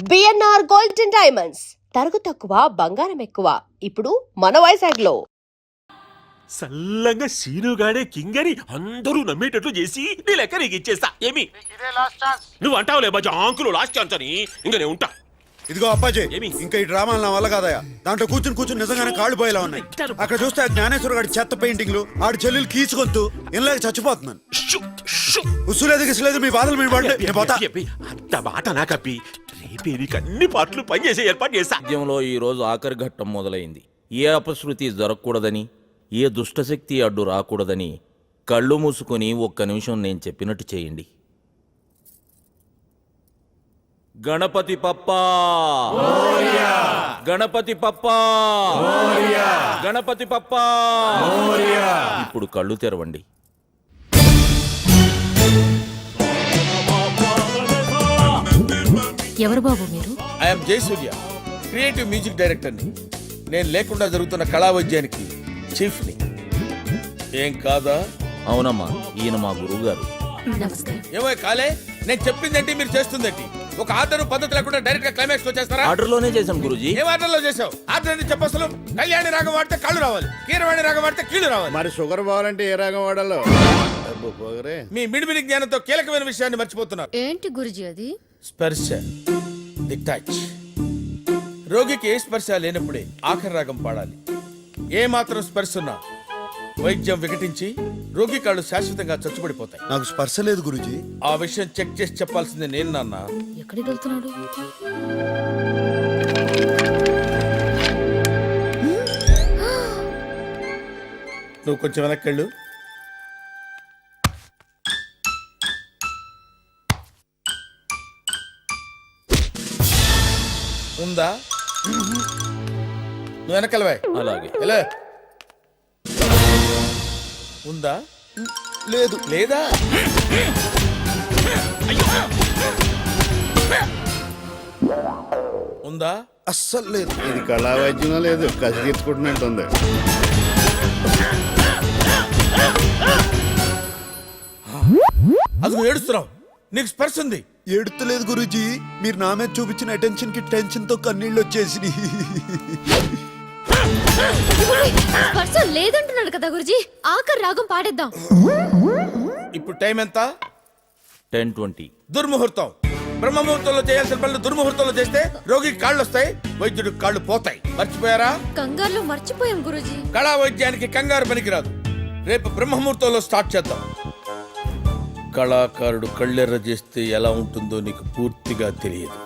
BNR gold and diamonds తరుగు తక్కువ బంగారం ఎక్కువ ఇప్పుడు మన వైజాగ్లో. సల్లంగా సీనుగాడే కింగని అందరూ నమ్మేటట్లు చేసి నీ లెక్క నీకు ఇచ్చేస్తా. ఏమి నువ్వు అంటావులే బాజా ఆంకులు లాస్ట్ ఛాన్స్ అని. ఇంకా నేను ఉంటా. ఇదిగో అప్పాజీ, ఇంకా ఈ డ్రామాలు నా వల్ల కాదయా. దాంట్లో కూర్చుని నిజంగానే కాళ్ళు పోయేలా ఉన్నాయి. అక్కడ చూస్తే ఆ జ్ఞానేశ్వర గారి చెత్త పెయింటింగ్లు, ఆడి చెల్లెలు కీచుకొంతూ ఇలాగ చచ్చిపోతున్నాను. ఉసులేదు గిసులేదు, మీ బాధలు మీ వాళ్ళు. అంత మాట నాకప్పి రేపే నీకు అన్ని పాటలు పనిచేసే ఏర్పాటు చేస్తా. రాజ్యంలో ఈ రోజు ఆఖరి ఘట్టం మొదలైంది. ఏ అపశృతి జరగకూడదని, ఏ దుష్టశక్తి అడ్డు రాకూడదని కళ్ళు మూసుకొని ఒక్క నిమిషం నేను చెప్పినట్టు చేయండి. గణపతి పప్పా, గణపతి పప్పా, గణపతి పప్పా. ఇప్పుడు కళ్ళు తెరవండి. ఎవరు బాబు మీరు? ఐఎమ్ జయసూర్య, క్రియేటివ్ మ్యూజిక్ డైరెక్టర్ని. నేను లేకుండా జరుగుతున్న కళా వైద్యానికి చీఫ్ని. ఏం కాదా? అవునమ్మా, ఈయన మా గురువు గారు. నమస్కారం. ఏమో కాలే, నేను చెప్పిందేంటి మీరు చేస్తుందేంటి? ఒక ఆర్డర్ పద్ధతి లేకుండా డైరెక్ట్ గా క్లైమాక్స్ వచ్చేస్తారా? ఆర్డర్లోనే చేశాం గురూజీ. ఏ ఆర్డర్ లో చేసావు? ఆర్డర్ అని చెప్పసలు కళ్యాణి రాగం వాడితే కళ్ళు రావాలి, కీరవాణి రాగం వాడితే కీళ్ళు రావాలి. మరి షుగర్ పోవాలంటే ఏ రాగం వాడాలో? మీ మిడిమిడి జ్ఞానంతో కీలకమైన విషయాన్ని మర్చిపోతున్నారు. ఏంటి గురుజీ అది? స్పర్శ, ది టచ్. రోగికి ఏ స్పర్శ లేనప్పుడే ఆఖరి రాగం పాడాలి. ఏ మాత్రం స్పర్శ ఉన్నా వైద్యం వికటించి రోగి కాళ్ళు శాశ్వతంగా చచ్చుబడిపోతాయి. నాకు స్పర్శ లేదు గురూజీ. ఆ విషయం చెక్ చేసి చెప్పాల్సింది నేను నాన్న. ఎక్కడికి వెళ్తున్నాడు? నువ్వు కొంచెం వెనక్కెళ్ళు. ఉందా? నువ్వు వెనకెళ్ళవా? అలాగే. ఎలా ఉందా? లేదు. లేదా? ఉందా? అస్సలు లేదు. ఇది కళా వైద్యం లేదు, కసి తీర్చుకుంటున్నట్టుంది. అది ఏడుస్తున్నావు, నీకు స్పర్శ ఉంది. ఏడుతలేదు గురూజీ, మీరు నా మీద చూపించిన అటెన్షన్ కి టెన్షన్ తో కన్నీళ్ళు వచ్చేసి. స్పర్శ లేదంటున్నాడు కదా గురుజీ. ఆఖరి రాగం పాడేద్దాం. ఇప్పుడు టైం ఎంత? 10:20. దుర్ముహూర్తం. బ్రహ్మముహూర్తంలో చేయాల్సిన పనులు దుర్ముహూర్తంలో చేస్తే రోగికి కాళ్ళు వస్తాయి, వైద్యుడికి కాళ్ళు పోతాయి. మర్చిపోయారా? కంగారులో మర్చిపోయాం గురుజీ. కళా వైద్యానికి కంగారు పనికిరాదు. రేపు బ్రహ్మముహూర్తంలో స్టార్ట్ చేద్దాం. కళాకారుడు కళ్ళెర్ర చేస్తే ఎలా ఉంటుందో నీకు పూర్తిగా తెలియదు.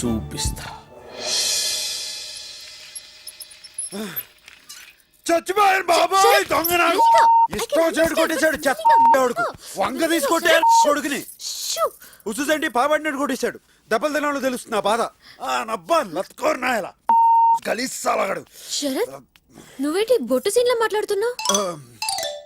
చూపిస్తా. చచ్చిపోయారు బాబాయ్, దొంగ నాకు ఇష్టం వచ్చాడు కొట్టేశాడు. చెత్తడుకు వంగ తీసుకొట్టే కొడుకుని ఉసుసంటి పాబడినట్టు కొట్టేశాడు. దెబ్బలు తినాలో తెలుస్తుంది నా బాధ. నబ్బా లత్కోరు నాయలా కలిసాలగాడు. శరత్, నువ్వేంటి బొట్టు సీన్లో మాట్లాడుతున్నావు?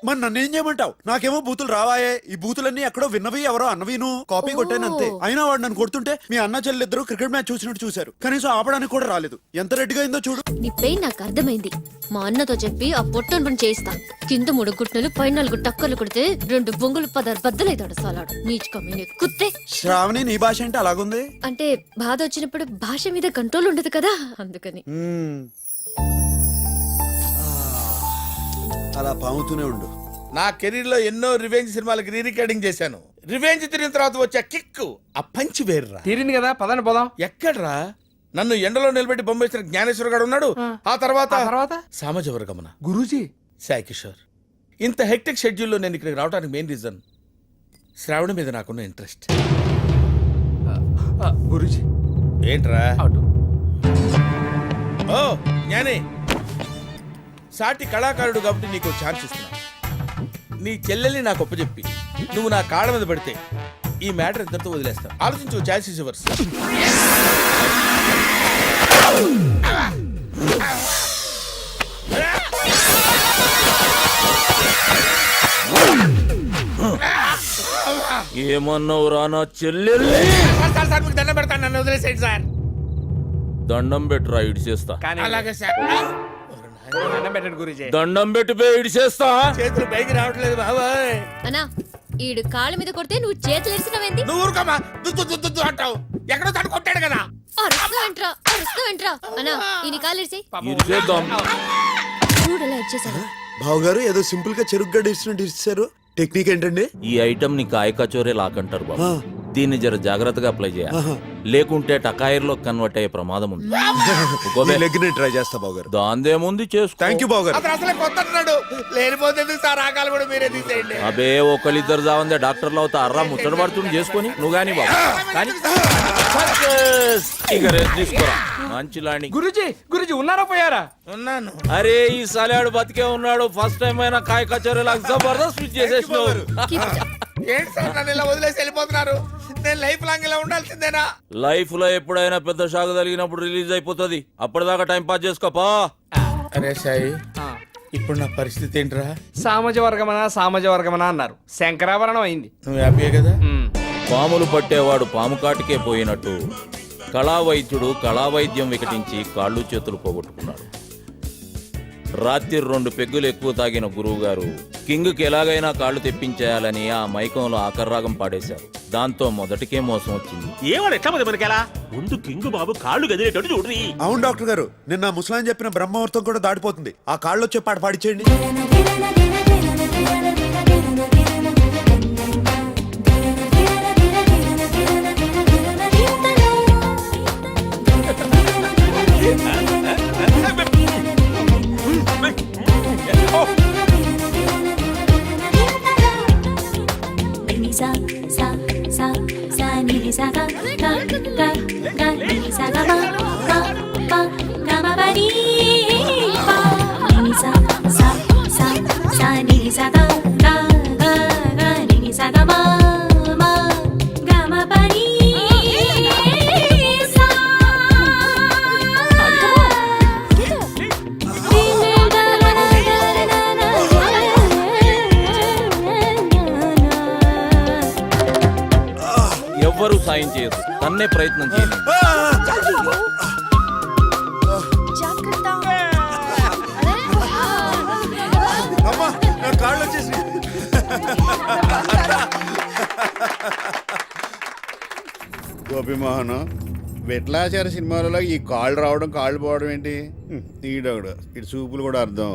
మరి నన్ను ఏం చేయమంటావు? నాకేమో బూతులు రావాయే. ఈ బూతులన్నీ ఎక్కడో విన్నవి, ఎవరో అన్నవిను కాపీ కొట్టాను అంతే. అయినా వాడు నన్ను కొడుతుంటే మీ అన్న చెల్లిద్దరు క్రికెట్ మ్యాచ్ చూసినట్టు చూశారు. కనీసం ఆపడానికి కూడా రాలేదు. ఎంత రెడ్డిగా అయిందో చూడు. నీ పెయిన్ నాకు అర్థమైంది. మా అన్నతో చెప్పి ఆ పొట్టను పని చేయిస్తా. కింద 3 గుట్టలు, పై 4 టక్కర్లు కొడితే 2 బొంగులు 10 బద్దలైతాడు సాలాడు. నీచుకమ్మి కుత్తే. శ్రావణి, నీ భాష అంటే అలాగుంది. అంటే బాధ వచ్చినప్పుడు భాష మీద కంట్రోల్ ఉండదు కదా, అందుకని. అలా పాముతూనే ఉండు. నా కెరీర్ లో ఎన్నో రివెంజ్ సినిమాలకు రీ రికార్డింగ్ చేశాను. రివెంజ్ తిరిగిన తర్వాత వచ్చే కిక్కు, ఆ పంచి వేర్రా. తీరింది కదా, పదండి పోదాం. ఎక్కడ్రా? నన్ను ఎండలో నిలబెట్టి బొమ్మేసిన జ్ఞానేశ్వర గారు ఉన్నాడు. ఆ తర్వాత సామాజ వర్గమన గురూజీ, సాయి కిషోర్. ఇంత హెక్టిక్ షెడ్యూల్లో నేను ఇక్కడికి రావడానికి మెయిన్ రీజన్ శ్రావణి మీద నాకున్న ఇంట్రెస్ట్. గురూజీ ఏంట్రా? అటు. ఓ జ్ఞానే, సాటి కళాకారుడు కాబట్టి నీకు ఛాన్స్ ఇస్తున్నా. నీ చెల్లెల్ని నాకు ఒప్పచెప్పి నువ్వు నా కాళ్ళ మీద పడితే ఈ మ్యాటర్ ఎంతతో వదిలేస్తా. ఆలోచించు. Chance is yours. ఏమన్నావు రా నా చెల్లెల్ని? దండం పెడతాను, నన్ను వదిలేసేయండి సార్. దండం పెట్టురా, ఇడి చేస్తా. అలాగే సార్. దండం పెట్టండి గురూజీ. దండం పెట్టిపోయి ఇడి చేస్తా. చేతులు పైకి రావట్లేదు బాబాయ్. అన్నా, ఈడు కాళ్ళ మీద కొడితే నువ్వు చేతులు ఎరిసినవేంది? నువ్వు ఊరుకోమా, దుద్దు దుద్దు దుద్దు అంటావు. ఎక్కడో తను కొట్టాడు కదా. అన్నా ఈయన కాలేసి ఇరిచేద్దాం. చూడు ఎలా ఇచ్చేసాడు. బావగారు ఏదో సింపుల్ గా చెరుకు గడ్డ ఇచ్చినట్టు ఇచ్చారు. టెక్నిక్ ఏంటండి? ఈ ఐటమ్ ని కాయ కచోరే లాకంటారు బాబు. దీన్ని జర జాగ్రత్తగా అప్లై చేయాలి, లేకుంటే టకాయర్లో కన్వర్ట్ అయ్యే ప్రమాదం ఉంది. మీ లెగ్ ని ట్రై చేస్తా బావగారు. దాందేముంది చేసుకో. థ్యాంక్ యూ బావగారు. అతను అసలే కొత్త అంటున్నాడు. లేనిపోతే ఎందుకు సార్ ఆకాలు కూడా మీరే తీసేయండి. అబే ఒకళ్ళిద్దరు జావందే డాక్టర్లు అవుతా అర్రా ముచ్చట పడుతుంది చేసుకొని నువ్వు గాని బాబు కానీ ఇక రెస్ట్ తీసుకోరా మంచి లాంటి. గురుజీ ఉన్నారా పోయారా? ఉన్నాను. అరే ఈ సలాడు బతికే ఉన్నాడు. ఫస్ట్ టైం అయినా కాయ కచోరీలా జబర్దస్త్ స్విచ్ చేసేసినావు. ఏంటి సార్ నన్ను ఇలా వదిలేసి వెళ్ళిపోతున్నారు? నేను లైఫ్ లాంగ్ ఇలా ఉండాల్సిందేనా? లైఫ్ లో ఎప్పుడైనా పెద్ద షాక్ తగిలినప్పుడు రిలీజ్ అయిపోతుంది. అప్పటిదాకా టైం పాస్ చేసుకోపా. అరే సాయి, ఇప్పుడు నా పరిస్థితి ఏంట్రా? సామాజ వర్గమనా అన్నారు, శంకరాభరణం అయింది. నువ్వు హ్యాపీయే కదా? పాములు పట్టేవాడు పాము కాటికే పోయినట్టు కళావైద్యుడు కళావైద్యం వికటించి కాళ్ళు చేతులు పోగొట్టుకున్నాడు. రాత్రి 2 పెగ్గులు ఎక్కువ తాగిన గురువు గారు కింగ్కి ఎలాగైనా కాళ్ళు తెప్పించేయాలని ఆ మైకంలో ఆకర్రాగం పాడేశారు. దాంతో మొదటికే మోసం వచ్చింది. ఏవాడు ఎట్లా పోతే మనకెలా? ముందు కింగు బాబు కాళ్ళు గదిలేటట్టు చూడ్రి. అవును డాక్టర్ గారు, నిన్న ముసలాన్ చెప్పిన బ్రహ్మముహూర్తం కూడా దాటిపోతుంది. ఆ కాళ్ళు వచ్చే పాట పాడిచేయండి. sa sa sa sa ni sa ga ga ga ga ni sa ga ma ma ma ga ma ba ni pa ni sa sa sa sa ni sa ga ga ga ga ni sa ga ma ma ga ma ba ni sa ఎవ్వరూ సాయం చేయరు, తన్నే ప్రయత్నం చేయండి. అమ్మా నా కాళ్ళు వచ్చేసి. గోపిమోహన్ విట్లాచారి సినిమాలలో ఈ కాళ్ళు రావడం కాళ్ళు పోవడం ఏంటి? ఈడొకడు ఇటు చూపులు కూడా అర్థం.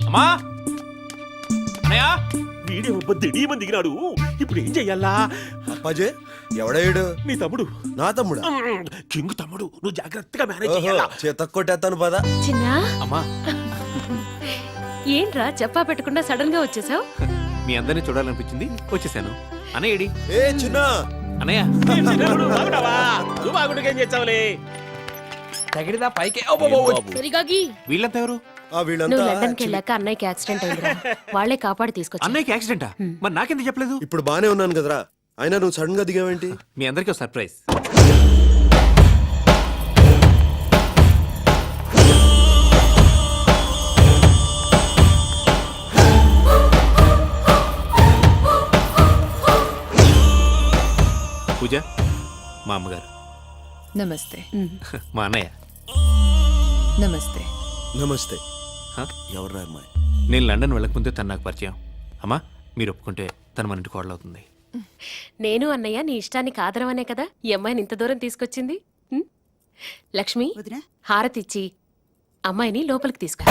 అమ్మా అన్నయ్య, వీడియో దిడీమని దిగినాడు. ఇప్పుడు ఏం చెయ్యాలా? అప్పాజే ఎవడేడు? నీ తమ్ముడు. నా తమ్ముడా? కింగ్ తమ్ముడు. నువ్వు జాగ్రత్తగా మేనేజ్ చెయ్యాలా. చేత కొట్టేస్తాను పద. చిన్నా అమ్మా ఏంట్రా చెప్పా పెట్టకుండా సడన్ గా వచ్చేసావు? మీ అందరినీ చూడాలనిపించింది, వచ్చేసాను. అన్నయ్యడి ఏ చిన్న అన్నయ్య బాగుంటావా? నువ్వు బాగుంటే ఏం చేస్తావులే? తగిడిదా పైకే. సరిగాగి వీళ్ళంతా ఎవరు? నువ్వు వీళ్ళంతా లండన్ కి వెళ్ళాక అన్నయ్యకి యాక్సిడెంట్ అయిందిరా, వాళ్ళే కాపాడి తీసుకొచ్చి. అన్నయ్యకి యాక్సిడెంటా? మరి నాకెందుకు చెప్పలేదు? ఇప్పుడు బానే ఉన్నాను కదరా, అయినా నువ్వు సడన్ గా దిగావేంటి? మీ అందరికీ సర్ప్రైజ్. పూజ మా అమ్మగారు, నమస్తే. మా అన్నయ్య. నమస్తే. నమస్తే. హ? ఎవర్రా అమ్మాయి? నేను లండన్ వెళ్ళకముందే తను నాకు పరిచయం. అమ్మా మీరు ఒప్పుకుంటే తను మన ఇంటి కోడలవుతుంది. నేను అన్నయ్య నీ ఇష్టానికి ఆదరవనే కదా ఈ అమ్మాయిని ఇంత దూరం తీసుకొచ్చింది. ఉం? లక్ష్మి హారతిచ్చి అమ్మాయిని లోపలికి తీసుకు.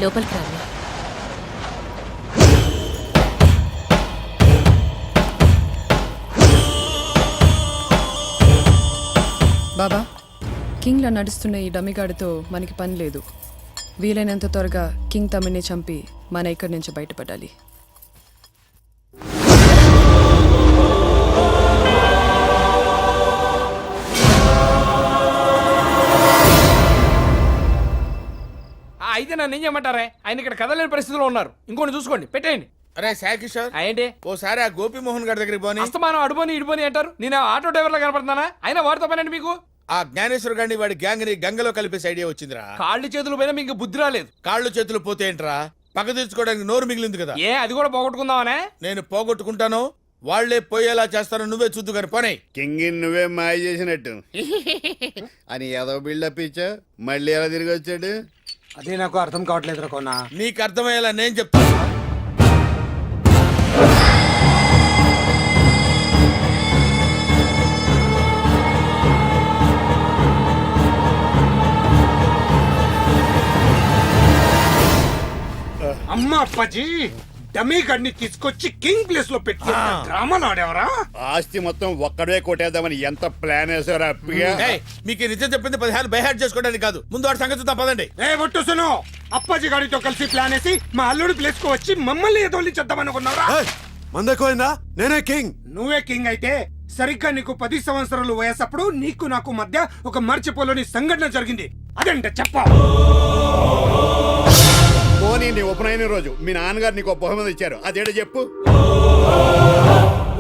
లోపలికి రా. బాబా, కింగ్లా నడుస్తున్న ఈ డమిగాడితో మనకి పని లేదు. వీలైనంత త్వరగా కింగ్ తమ్మిని చంపి మన ఇక్కడి నుంచి బయటపడాలి. అయితే నన్ను ఏం చేయమంటారే? ఆయన ఇక్కడ కదలేని పరిస్థితిలో ఉన్నారు. ఇంకోటి చూసుకోండి, పెట్టేయండి. అరే సాయి కిషోర్, ఏంటి ఓసారి ఆ గోపిమోహన్ గారి దగ్గరికి పోని. అస్తమానం అడుపోని ఇడుపోని అంటారు. నేను ఆటో డ్రైవర్ లా కనపడుతున్నానా? అయినా వాడితో పనండి మీకు. ఆ జ్ఞానేశ్వర్ గారిని వాడి గ్యాంగ్ ని గంగలో కలిపేసి ఐడియా వచ్చిందిరా. కాళ్ళు చేతులు పోయినా మీకు బుద్ధి రాలేదు. కాళ్ళు చేతులు పోతే ఏంట్రా? పక్క తీర్చుకోవడానికి నోరు మిగిలింది కదా. ఏ అది కూడా పోగొట్టుకుందామనే? నేను పోగొట్టుకుంటాను, వాళ్లే పోయేలా చేస్తారో నువ్వే చూద్దు కానీ పోనీ. కింగ్ నువ్వే మాయ చేసినట్టు అని ఏదో బిల్డప్ ఇచ్చా మళ్ళీ ఎలా తిరిగి వచ్చాడు? అదే నాకు అర్థం కావట్లేదు రకోనా. నీకు అర్థమయ్యేలా నేను చెప్తాను. అమ్మ అప్పాజీ డమీ గడిని తీసుకొచ్చి కింగ్ ప్లేస్ లో పెట్టి డ్రామాలు ఆడేవరా? ఆస్తి మొత్తం ఒక్కడే కొట్టేద్దామని ఎంత ప్లాన్ వేసారు అప్పిగా. ఏయ్, మీకు ఈ నిజం చెప్పింది 10 బైహార్ట్ చేసుకోవడానికి కాదు. ముందు వాడి సంగతి చూద్దాం పదండి. ఏ ఒట్టుసును అప్పాజీ గాడితో కలిసి ప్లాన్ వేసి మా అల్లుడి ప్లేస్ కు వచ్చి మమ్మల్ని ఎదోలించేద్దామనుకున్నారా? మందెక్కువైందా? నేనే కింగ్. నువ్వే కింగ్ అయితే సరిగ్గా నీకు 10 సంవత్సరాలు వయసప్పుడు నీకు నాకు మధ్య ఒక మర్చిపోలేని సంఘటన జరిగింది. అదంటే చెప్ప. పోనీ నీ ఉపనయన రోజు మీ నాన్నగారు నీకు బహుమతి ఇచ్చారు, అదేటో చెప్పు.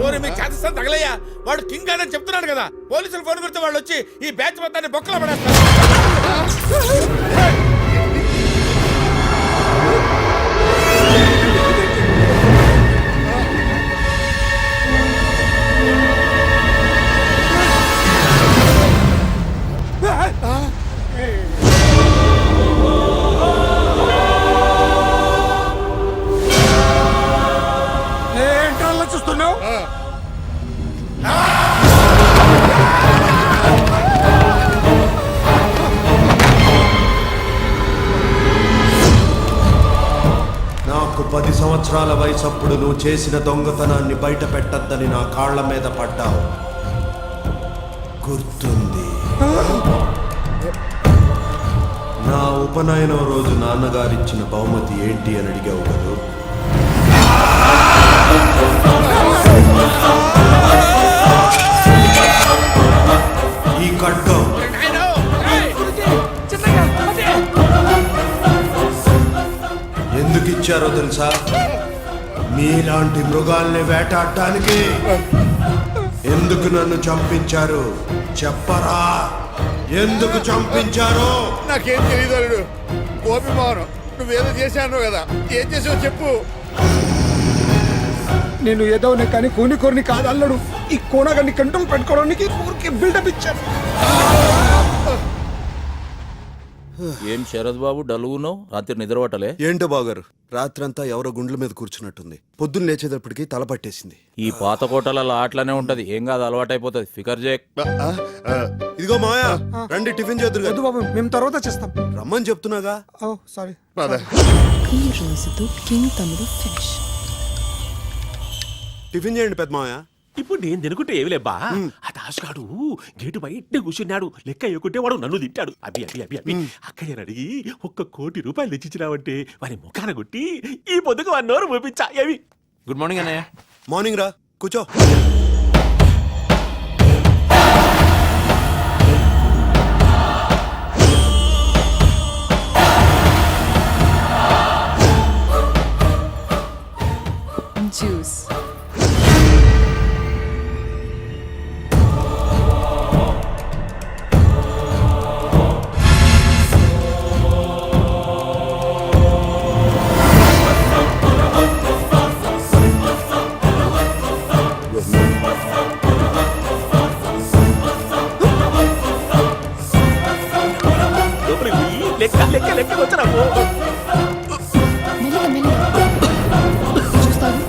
ఓరి మీ చేతస్థానం తగలయ్యా. వాడు కింగ్ అని చెప్తున్నాడు కదా. పోలీసులు ఫోన్ కొడితే వాళ్ళు వచ్చి ఈ బ్యాచ్ మొత్తాన్ని బొక్కలో పడేస్తారు. ఏంట్రా చూస్తున్నావు? నాకు 10 సంవత్సరాల వయసప్పుడు నువ్వు చేసిన దొంగతనాన్ని బయట పెట్టద్దని నా కాళ్ల మీద పడ్డావు, గుర్తుంది? నా ఉపనయనం రోజు నాన్నగారిచ్చిన బహుమతి ఏంటి అని అడిగావు కదా. ఈ ఖడ్గం. ఎందుకు ఇచ్చారో తెలుసా? మీలాంటి మృగాల్ని వేటాడటానికి. ఎందుకు నన్ను చంపించారు చెప్పరా? ఎందుకు చంపించారు? నాకేం తెలియదు అల్లుడు. గోపి మోహన్ నువ్వేదో చేశాను కదా, ఏం చేసావు చెప్పు. నేను ఏదో కానీ కోని కాదు అల్లడు. ఈ కోనగాన్ని కంట్రోల్ పెట్టుకోవడానికి ఊరికి బిల్డప్ ఇచ్చాను. ఏం శరద్ బాబు డలుగునో? రాత్రి నిద్రపట్టలే? ఏంటో బాగారు, రాత్రంతా ఎవరో గుండ్ల మీద కూర్చున్నట్టుంది. పొద్దున్న లేచేటప్పటికి తల పట్టేసింది. ఈ పాత కోటలలో అట్లానే ఉంటది. ఏం కాదు, అలవాటైపోతుంది. ఫికర్ జేక్. ఇదిగో మాయా, రండి టిఫిన్ చేద్దరు వద్దు బాబు, మేము తర్వాత చేస్తాం. రమ్మని చెప్తున్నాగా. ఓ సారీ. ఈ రోజుతో కింగ్ తమ్ముడు ఫినిష్. టిఫిన్ చేయండి పెద్ద మాయా. ఇప్పుడు నేను తినుకుంటే ఏమి లేబ్బా. ఆ దాసుగాడు గేటు బయట కూర్చున్నాడు. లెక్క అయ్యకుంటే వాడు నన్ను తిట్టాడు. అభి అభి అభి అభి అక్కయ్య అడిగి 1 కోటి రూపాయలు తెచ్చిచ్చినావంటే వారి ముఖాన కొట్టి ఈ పొద్దుకు 1 అవర్ పంపించా. ఏవి? గుడ్ మార్నింగ్ అన్నయ్య. మార్నింగ్ రా, కూర్చో. జ్యూస్. లోపలికి పోయి లెక్క లెక్క లెక్క వచ్చాము. మెల్లగా మెల్లగా చూస్తాను.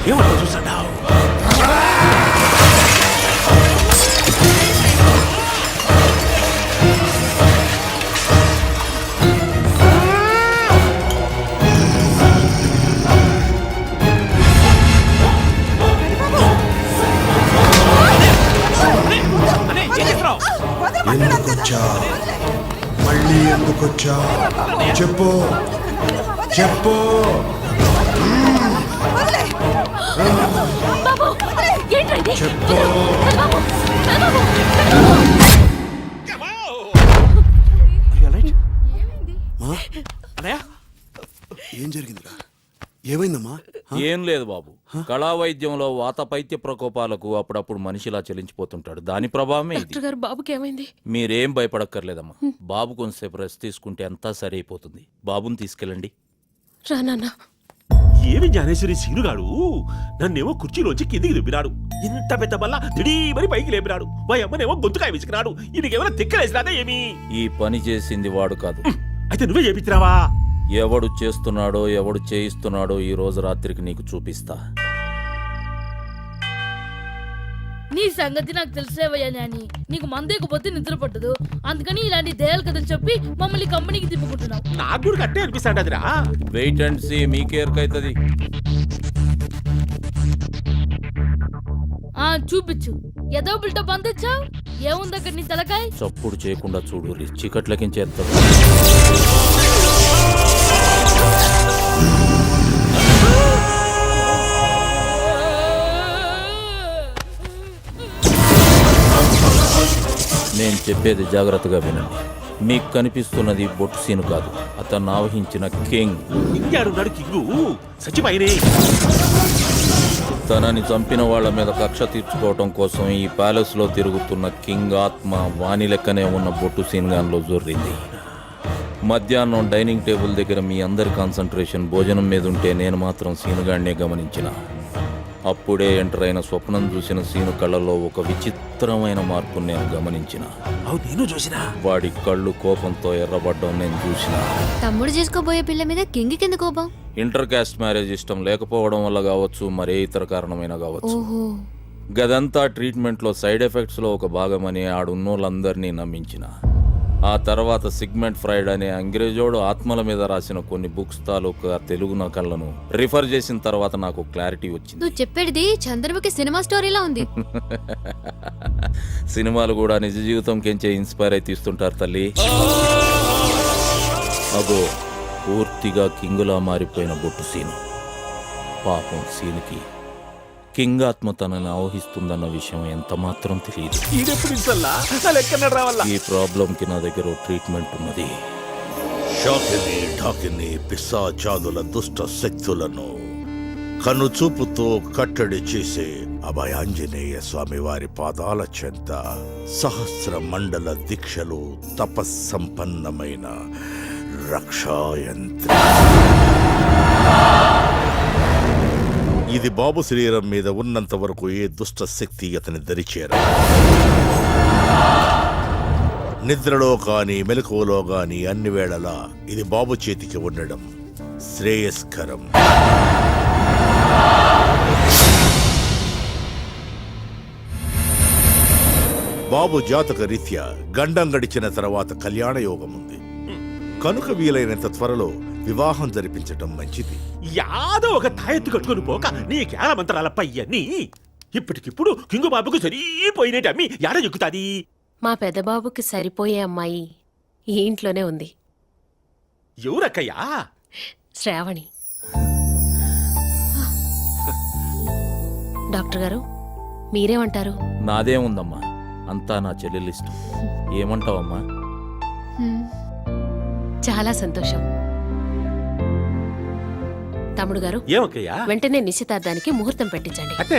ఏమంటావు చూస్తాడావు? ఎందుకొచ్చా? మళ్ళీ ఎందుకొచ్చా? చెప్పు చెప్పు. చెప్పు. ఏం జరిగిందిరా? ఏమైందమ్మా? ఏం లేదు బాబు. కళా వైద్యంలో వాత పైత్య ప్రకోపాలకు అప్పుడప్పుడు మనిషిలా చెలించిపోతుంటాడు. దాని ప్రభావమే ఇది. గారు బాబుకి ఏమైంది? మీరేం భయపడక్కర్లేదమ్మా. బాబు కొంచెంసేపు రెస్ట్ తీసుకుంటే అంతా సరైపోతుంది. బాబుని తీసుకెళ్ళండి. రా నాన్న. ఏమి జ్ఞానేశ్వరి సీనుగాడు నన్నేమో కుర్చీలోంచి కిందికి దుబ్బినాడు. ఇంత పెద్ద బల్ల దిడీమని పైకి లేపినాడు. మా అమ్మనేమో గొంతుకాయ విసికినాడు. ఇదికేమైనా తిక్కలేసినాదా ఏమి? ఈ పని చేసింది వాడు కాదు. అయితే నువ్వే చేపించినావా? ఎవడు చేస్తున్నాడో ఎవడు చేయిస్తున్నాడో ఈ రోజు రాత్రికి నీకు చూపిస్తా. నీ సంగతి నాకు తెలిసేవయ్యా నాని. నీకు మందేకపోతే నిద్ర పట్టదు, అందుకని ఇలాంటి దయాలు కథలు చెప్పి మమ్మల్ని కంపెనీకి తిప్పుకుంటున్నావు. నాకు కూడా కట్టే అనిపిస్తాడు అదిరా. వెయిట్ అండ్ సీ, మీకేరకైతుంది. చూపించు. ఏదో బిల్టప్ అందించావు. ఏముంది అక్కడ నీ తలకాయ? చప్పుడు చేయకుండా చూడు, చీకట్లకించేస్తాడు. నేను చెప్పేది జాగ్రత్తగా వినండి. మీకు కనిపిస్తున్నది బొట్టు సీను కాదు, అతను ఆవహించిన కింగ్. ఇంకాడున్నాడు కింగు, సచిపోయినే. తనని చంపిన వాళ్ళ మీద కక్ష తీర్చుకోవటం కోసం ఈ ప్యాలెస్ లో తిరుగుతున్న కింగ్ ఆత్మ వాణి లెక్కనే ఉన్న బొట్టు సీన్గాన్లో జొర్రింది. మధ్యాహ్నం డైనింగ్ టేబుల్ దగ్గర మీ అందరి కాన్సన్ట్రేషన్ భోజనం మీద ఉంటే నేను మాత్రం సీనుగాడినే గమనించిన. అప్పుడే ఎంటర్ అయిన స్వప్నం చూసిన సీను కళ్ళలో ఒక విచిత్రమైన మార్పును నేను గమనించిన. నేను చూసినా వాడి కళ్ళు కోపంతో ఎర్రబడ్డం నేను చూసిన. తమ్ముడు చేసుకోబోయే పిల్ల మీద కింగ్ కింద కోపం. ఇంటర్ కాస్ట్ మ్యారేజ్ ఇష్టం లేకపోవడం వల్ల కావచ్చు, మరే ఇతర కారణమైనా కావచ్చు. ఓహో. గదంతా ట్రీట్మెంట్లో సైడ్ ఎఫెక్ట్స్ లో ఒక భాగమని ఆడున్నోళ్ళందరినీ నమ్మించిన. ఆ తర్వాత సిగ్మెంట్ ఫ్రైడ్ అనే అంగ్రేజోడు ఆత్మల మీద రాసిన కొన్ని బుక్స్ తాలూకా తెలుగు నకళ్లను రిఫర్ చేసిన తర్వాత నాకు క్లారిటీ వచ్చింది. నువ్వు చెప్పేది చంద్రముఖి సినిమా స్టోరీలా ఉంది. సినిమాలు కూడా నిజ జీవితం కెంచే ఇన్స్పైర్ అయి తీస్తుంటారు తల్లి. అగో పూర్తిగా కింగులా మారిపోయిన బొట్టు సీను. పాపం సీనుకి కింగ్ ఆత్మ తనని ఆవహిస్తుందన్న విషయం ఎంత మాత్రం తెలియదు. ఈ ప్రాబ్లంకి నా దగ్గర ట్రీట్మెంట్ ఉన్నది. షాకిని ఢాకిని పిశాచాదుల దుష్ట శక్తులను కనుచూపుతో కట్టడి చేసే అభయాంజనేయ స్వామి వారి పాదాల చెంత సహస్ర మండల దీక్షలు తపస్సంపన్నమైన రక్షాయంత్రి. ఇది బాబు శరీరం మీద ఉన్నంత వరకు ఏ దుష్ట శక్తి అతని దరిచేర. నిద్రలో గాని మెలకువలో గాని అన్ని వేళలా ఇది బాబు చేతికి ఉండడం శ్రేయస్కరం. బాబు జాతక రీత్యా గండం గడిచిన తర్వాత కళ్యాణ యోగం ఉంది కనుక వీలైనంత త్వరలో వివాహం జరిపించటం మంచిది. యాదో ఒక తాయెత్తు కట్టుకుని పోక నీ కేర మంత్రాల పయ్యని ఇప్పటికిప్పుడు కింగు బాబుకు సరిపోయినట్టు అమ్మి యాడ ఎక్కుతాది. మా పెద్ద బాబుకి సరిపోయే అమ్మాయి ఈ ఇంట్లోనే ఉంది. ఎవరక్కయ్యా? శ్రావణి. డాక్టర్ గారు మీరేమంటారు? నాదేముందమ్మా, అంతా నా చెల్లెలిష్టం. ఏమంటావమ్మా? చాలా సంతోషం. తమ్ముడు గారు ఏమక్కయ్యా? వెంటనే నిశ్చితార్థానికి ముహూర్తం పెట్టించండి.